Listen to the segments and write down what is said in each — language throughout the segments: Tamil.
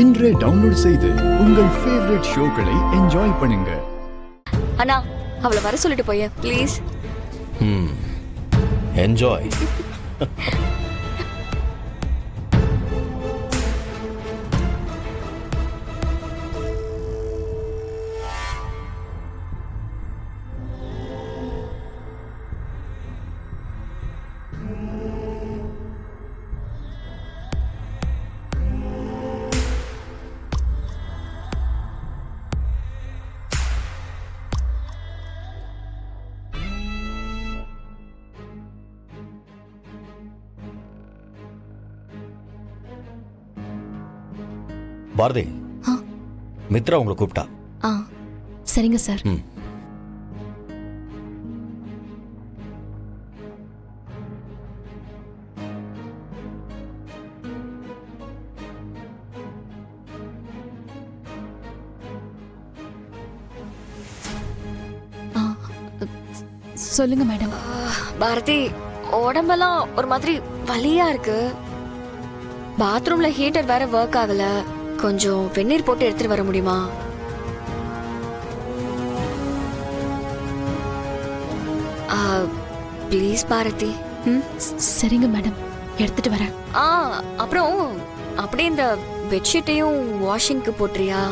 இன்றே டவுன்லோட் செய்து உங்கள் ஃபேவரட் ஷோக்களை என்ஜாய் பண்ணுங்க. அண்ணா அவளை வர சொல்லிட்டு போய் ப்ளீஸ். என்ஜாய். பாரதி, மித்ரா உங்களை கூப்பிட்டா. சரிங்க சார். சொல்லுங்க மேடம். பாரதி, உடம்பெல்லாம் ஒரு மாதிரி வலியா இருக்கு. பாத்ரூம்ல ஹீட்டர் வேற ஒர்க் ஆகல. கொஞ்சம் வெந்நீர் போட்டு எடுத்துட்டு வர முடியுமா? ப்ளீஸ் பாரதி. சரிங்க மேடம், எடுத்துட்டு வரேன். அப்புறம் அப்படியே இந்த பெட்ஷீட்டையும் வாஷிங்க்கு போட்டுறியா?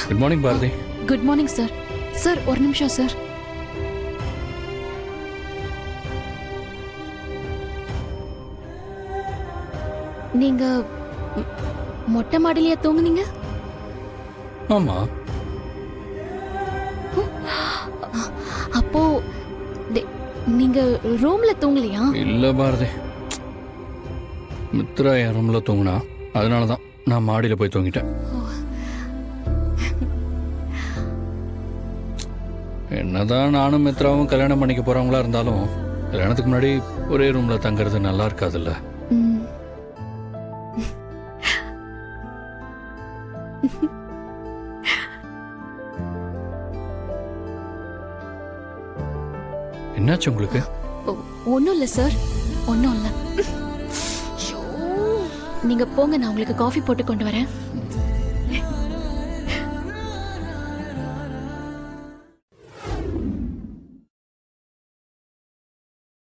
Good morning Bharathi. Good morning sir. Sir ஒரு நிமிஷம் சார். நீங்க மொட்டை மாடிலேயே தூங்குனீங்க? ஆமா. அப்போ நீங்க ரூம்ல தூங்கலையா? இல்ல பாரதி, மித்ரா என் ரூம்ல தூங்குனா, அதனாலதான் நான் மாடியில போய் தூங்கிட்டேன். என்னதான் நானும் மித்ராவும் கல்யாணம் பண்ணிக்க போறவங்களா இருந்தாலும் கல்யாணத்துக்கு முன்னாடி ஒரே ரூம்ல தங்குறது நல்லா இருக்காதுல்ல. என்னாச்சு உங்களுக்கு? ஒன்னும் இல்ல சார், ஒன்னும் இல்ல. நீங்க போங்க, நான் உங்களுக்கு காஃபி போட்டு கொண்டு வரேன்.